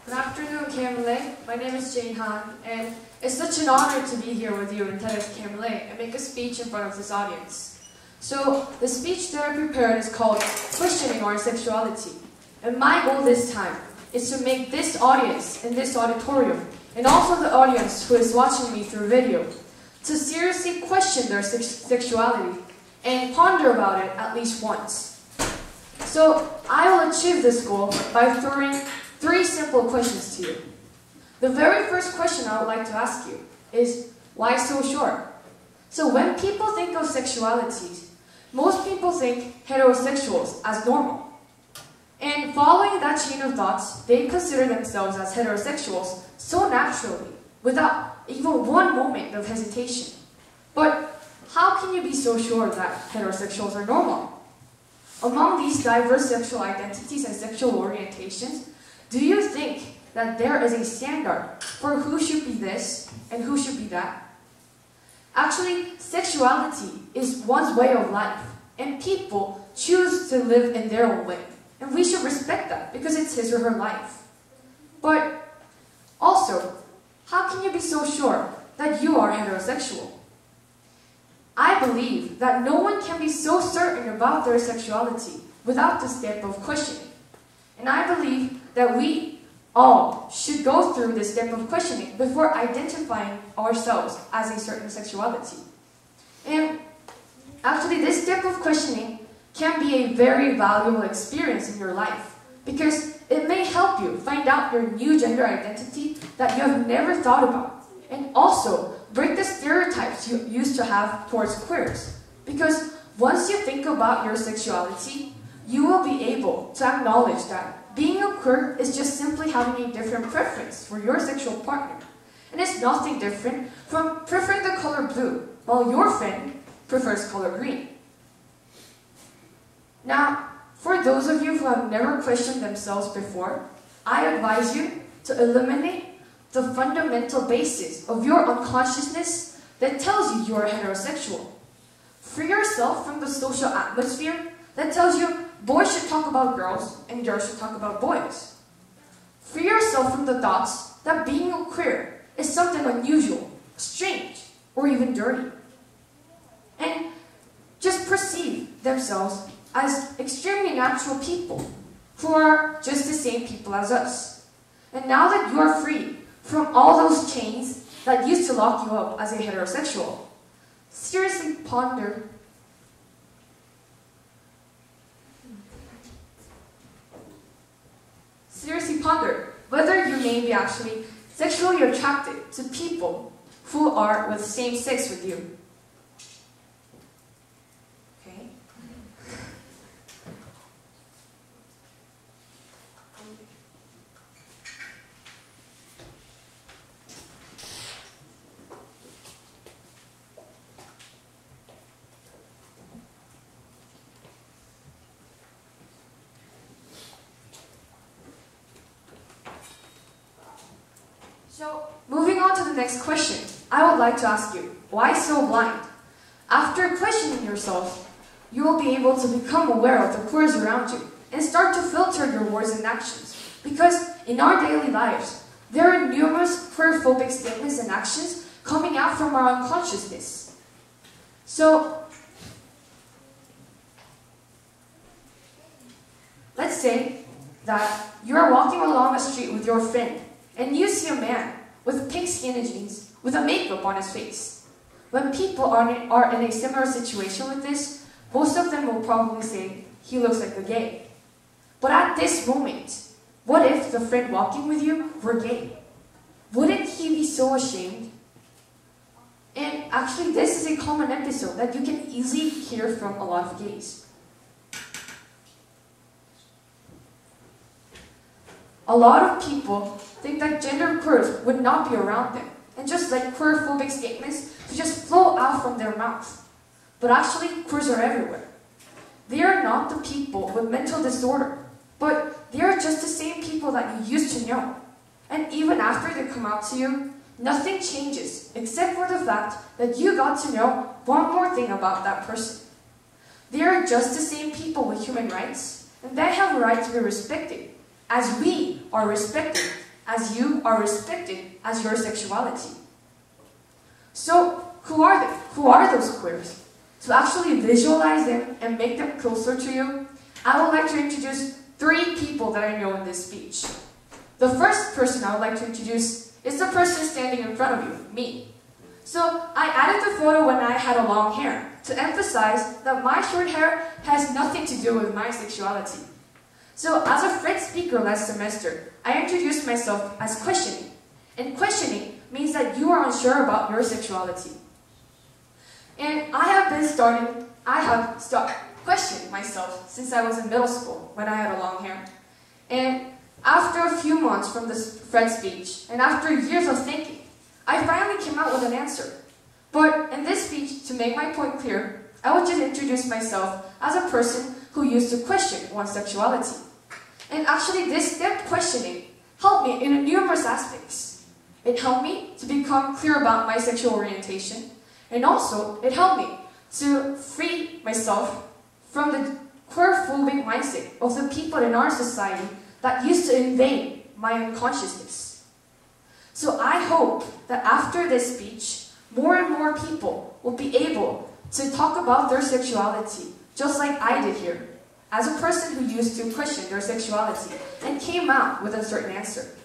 Good afternoon, KMLA. My name is Jane Han, and it's such an honor to be here with you in TEDx KMLA and make a speech in front of this audience. So, the speech that I prepared is called Questioning Our Sexuality. And my goal this time is to make this audience in this auditorium, and also the audience who is watching me through video, to seriously question their sexuality and ponder about it at least once. So, I will achieve this goal by throwing 3 simple questions to you. The very first question I would like to ask you is, why so sure? So when people think of sexualities, most people think heterosexuals as normal. And following that chain of thoughts, they consider themselves as heterosexuals so naturally, without even one moment of hesitation. But how can you be so sure that heterosexuals are normal? Among these diverse sexual identities and sexual orientations, do you think that there is a standard for who should be this and who should be that? Actually, sexuality is one's way of life, and people choose to live in their own way. And we should respect that because it's his or her life. But also, how can you be so sure that you are heterosexual? I believe that no one can be so certain about their sexuality without the step of questioning. And I believe that we all should go through this step of questioning before identifying ourselves as a certain sexuality. And actually, this step of questioning can be a very valuable experience in your life because it may help you find out your new gender identity that you have never thought about, and also break the stereotypes you used to have towards queers. Because once you think about your sexuality, you will be able to acknowledge that being a queer is just simply having a different preference for your sexual partner. And it's nothing different from preferring the color blue, while your friend prefers color green. Now, for those of you who have never questioned themselves before, I advise you to eliminate the fundamental basis of your unconsciousness that tells you are heterosexual. Free yourself from the social atmosphere that tells you boys should talk about girls and girls should talk about boys. Free yourself from the thoughts that being a queer is something unusual, strange, or even dirty. And just perceive themselves as extremely natural people who are just the same people as us. And now that you are free from all those chains that used to lock you up as a heterosexual, seriously ponder whether you may be actually sexually attracted to people who are with same sex with you. Okay? So, moving on to the next question, I would like to ask you, why so blind? After questioning yourself, you will be able to become aware of the queers around you and start to filter your words and actions. Because in our daily lives, there are numerous queer-phobic statements and actions coming out from our unconsciousness. So, let's say that you're walking along a street with your friend and you see a man with pink skinny jeans with a makeup on his face. When people are in a similar situation with this, most of them will probably say, he looks like a gay. But at this moment, what if the friend walking with you were gay? Wouldn't he be so ashamed? And actually, this is a common episode that you can easily hear from a lot of gays. A lot of people think that gender queers would not be around them, and just let queer-phobic statements to just flow out from their mouth. But actually, queers are everywhere. They are not the people with mental disorder, but they are just the same people that you used to know. And even after they come out to you, nothing changes except for the fact that you got to know one more thing about that person. They are just the same people with human rights, and they have a right to be respected, as we are respected as you are respected as your sexuality. So, who are they? Who are those queers? To actually visualize them and make them closer to you, I would like to introduce 3 people that I know in this speech. The first person I would like to introduce is the person standing in front of you, me. So, I added the photo when I had a long hair to emphasize that my short hair has nothing to do with my sexuality. So, as a French speaker last semester, I introduced myself as questioning. And questioning means that you are unsure about your sexuality. And I have started questioning myself since I was in middle school when I had a long hair. And after a few months from this French speech, and after years of thinking, I finally came out with an answer. But in this speech, to make my point clear, I would just introduce myself as a person who used to question one's sexuality. And actually, this step questioning helped me in numerous aspects. It helped me to become clear about my sexual orientation, and also it helped me to free myself from the queer-phobic mindset of the people in our society that used to invade my unconsciousness. So I hope that after this speech, more and more people will be able to talk about their sexuality, just like I did here, as a person who used to question their sexuality and came out with a certain answer.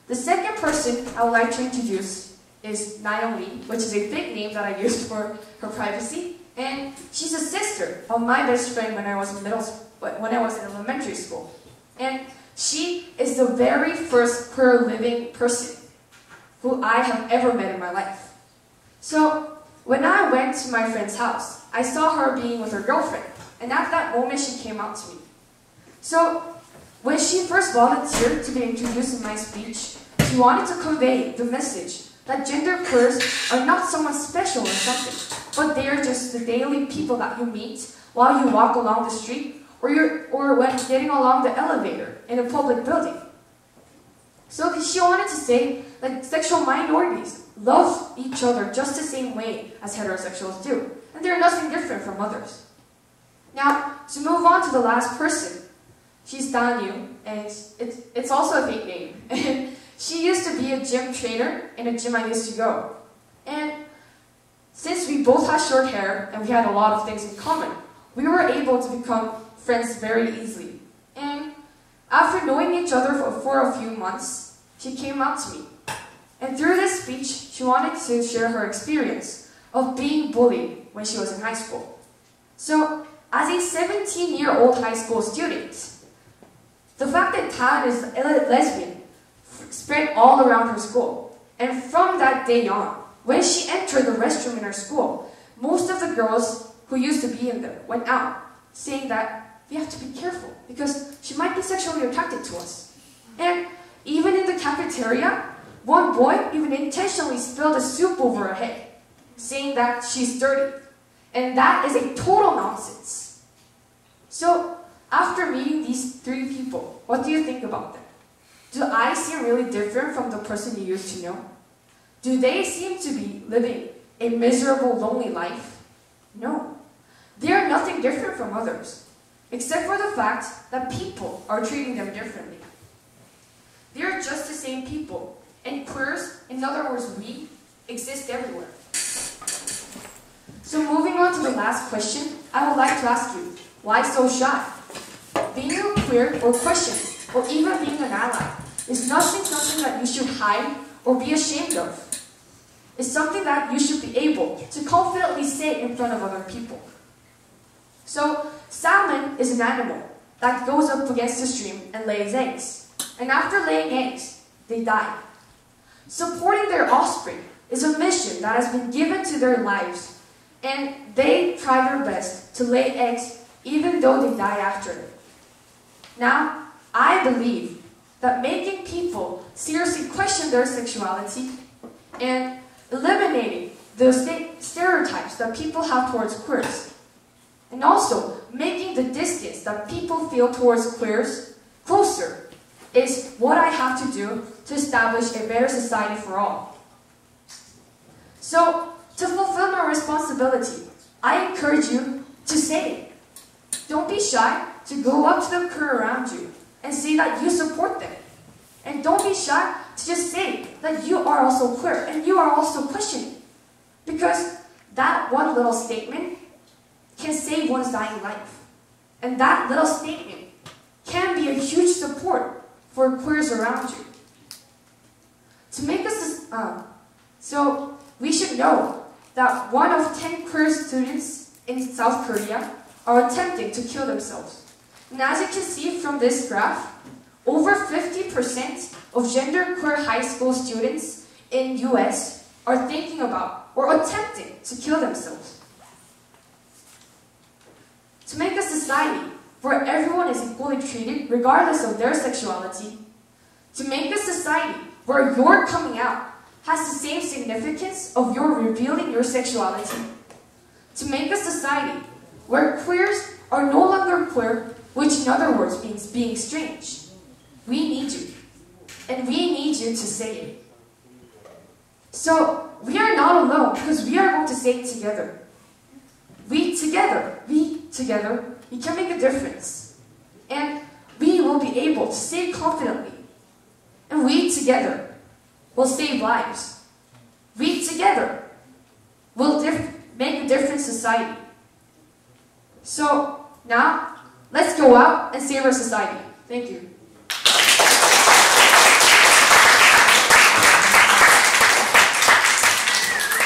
The second person I would like to introduce is Naomi, which is a fake name that I used for her privacy, and she's a sister of my best friend when I was in elementary school. And she is the very first queer living person who I have ever met in my life. So, when I went to my friend's house, I saw her being with her girlfriend, and at that moment she came out to me. So, when she first volunteered to be introduced in my speech, she wanted to convey the message that gender queers are not someone special or something, but they are just the daily people that you meet while you walk along the street or when getting along the elevator in a public building. So she wanted to say that sexual minorities love each other just the same way as heterosexuals do, and they're nothing different from others. Now, to move on to the last person, she's Danyu, and it's also a fake name. And she used to be a gym trainer in a gym I used to go. And since we both had short hair and we had a lot of things in common, we were able to become friends very easily. And after knowing each other for a few months, she came out to me. And through this speech, she wanted to share her experience of being bullied when she was in high school. So, as a 17-year-old high school student, the fact that Tan is a lesbian spread all around her school. And from that day on, when she entered the restroom in her school, most of the girls who used to be in there went out, saying that we have to be careful because she might be sexually attracted to us. And even in the cafeteria, one boy even intentionally spilled a soup over her head, saying that she's dirty. And that is a total nonsense. So, after meeting these 3 people, what do you think about them? Do I seem really different from the person you used to know? Do they seem to be living a miserable, lonely life? No. They are nothing different from others, except for the fact that people are treating them differently. They are just the same people, and queers, in other words we, exist everywhere. So moving on to the last question, I would like to ask you, why so shy? Being a queer or questioning, or even being an ally, is something that you should hide or be ashamed of. It's something that you should be able to confidently say in front of other people. So, salmon is an animal that goes up against the stream and lays eggs. And after laying eggs, they die. Supporting their offspring is a mission that has been given to their lives, and they try their best to lay eggs even though they die after it. Now, I believe that making people seriously question their sexuality and eliminating the stereotypes that people have towards queers, and also making the distance that people feel towards queers closer, is what I have to do to establish a better society for all. So, to fulfill my responsibility, I encourage you to say it. Don't be shy to go up to the queer around you and say that you support them. And don't be shy to just say that you are also queer and you are also questioning. Because that one little statement can save one's dying life. And that little statement can be a huge support for queers around you. To make us, so we should know that 1 of 10 queer students in South Korea are attempting to kill themselves. And as you can see from this graph, over 50% of genderqueer high school students in US are thinking about or attempting to kill themselves. To make a society where everyone is equally treated regardless of their sexuality, to make a society where your coming out has the same significance of your revealing your sexuality, to make a society where queers are no longer queer, which in other words means being strange. We need you. And we need you to say it. So, we are not alone because we are going to say it together. We together, we can make a difference. And we will be able to say confidently. And we together will save lives. We together will make a different society. So, now, let's go out and save our society. Thank you.